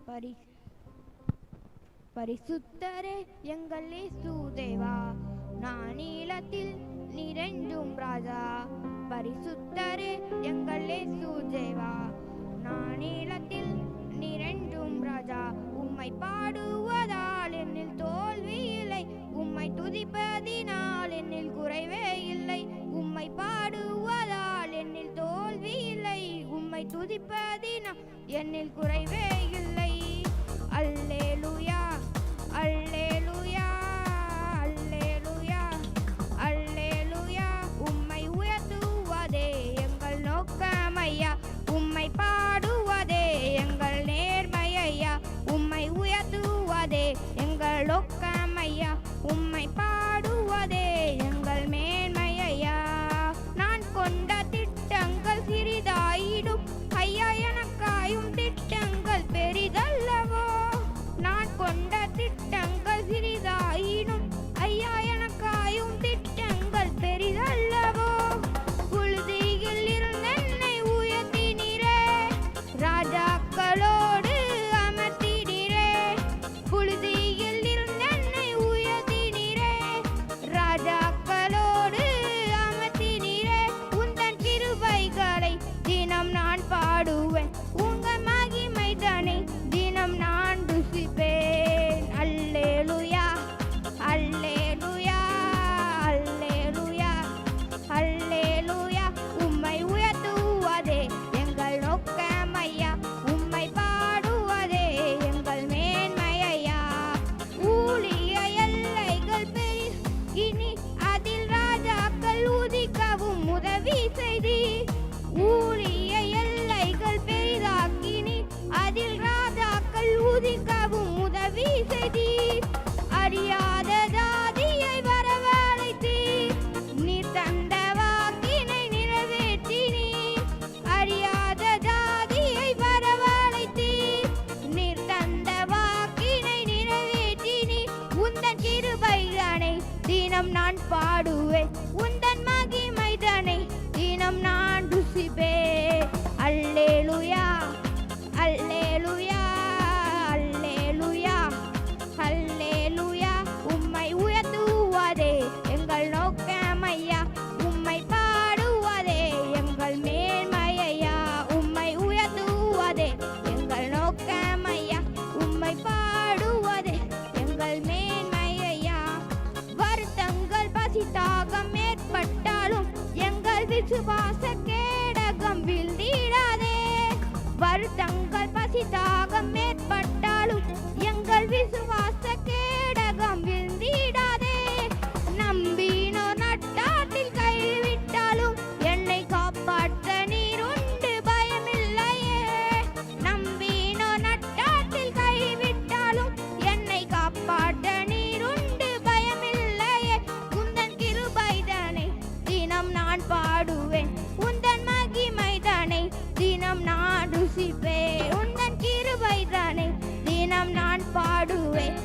பரி பரிசுத்தரே எங்கள் இயேசு தேவா, நானிலத்தில் நிறைந்தும் ராஜா. பரிசுத்தரே எங்கள் இயேசு தேவா, நானிலத்தில் நிறைந்தும் ராஜா. உம்மை பாடுவதால் என்னில் தோல்வி இல்லை, உம்மை துதிப்பதினால் என்னில் குறைவே இல்லை. உம்மை பாடுவதால் என்னில் தோல்வி இல்லை, உம்மை துதிப்பதினால் என்னில் குறைவே இல்லை. அல்லேலூயா அல்லேலூயா அல்லேலூயா அல்லேலூயா. உம்மை உயர்த்துவதே எங்கள் நோக்கமையா, உம்மை பாடுவதே எங்கள் நேர்மையா. உம்மை உயர்த்துவதே எங்கள் நோக்கமையா, உம்மை பாடுவதே எங்கள் மேன்மையா. நான் கொண்ட திட்டங்கள் சிறிதாயிடும் ஐயா, எனக்காயும் திட்டங்கள் பெரிதல்லவோ. நான் கொண்ட திட்டங்கள் சிறிதாயினும் ஐயா, எனக்காயும் திட்டங்கள் பெரிதல்லவோ. புழுதியில் இருந்த என்னை உயர்த்தினீரே, ராஜாக்களோடு அமர்த்தினீரே. புழுதியில் இருந்த என்னை உயர்த்தினீரே, ராஜாக்களோடு அமர்த்தினீரே. உந்தன் கிருபைகளை தினம் நான் பாடுவேன், உங்க மகிமை தானே தினம் நான் ருசிப்பேன். அல்லேலூயா அல்லேலூயா அல்லேலூயா அல்லேலூயா. உம்மை உயர்த்துவதே எங்கள் நோக்கமையா, உம்மை பாடுவதே எங்கள் மேன்மையா. ஊழிய எல்லைகள் பெருகினி, அதில் ராஜாக்கள் உதிக்கவும் உதவி செய்தி. ஊழிய எல்லைகள் பெரிதாக்கினி, அதில் ராஜாக்கள் உதிக்கவும் உதவி செய்தி. அறியாத ஜாதியை வரவழைத்தீர், நீர் தந்த வாக்கினை நிறைவேற்றினீர். அறியாத ஜாதியை வரவழைத்தீர், நீர் தந்த வாக்கினை நிறைவேற்றினீர். உந்தன் கிருபைதானே தினம் நான் பாடுவேன், உந்தன் மகிமைதானே தினம் நான் ருசிப்பேன். அல்லேலூயா அல்லேலூயா அல்லேலூயா அல்லேலூயா. உம்மை உயர்த்துவதே எங்கள் நோக்கமையா, உம்மை பாடுவதே எங்கள் மேன்மையா. உம்மை உயர்த்துவதே எங்கள் நோக்கமையா, உம்மை பாடுவதே எங்கள் மேன்மையா. வருத்தங்கள் பசித்தாகம் ஏற்பட்டாலும் எங்கள் விசுவாச கேடகம் வீழ்ந்திடாதே. வருத்தங்கள் பசித்தாகம் ஏற்பட்டாலும் எங்கள் விசுவாச கேடகம் வீழ்ந்திடாதே. நம்பினோர் நட்டாற்றில் கைவிட்டாலும் என்னை காப்பாற்ற நீர் உண்டு, பயமில்லையே. நம்பினோர் நட்டாற்றில் கைவிட்டாலும் என்னை காப்பாற்ற நீர் உண்டு, பயமில்லையே. உந்தன் கிருபைதானே தினம் நான் பாடுவேன், உந்தன் மகிமைதானே தினம் நான் ருசிப்பேன். உந்தன் கிருபைதானே தினம் நான் பாடுவேன்.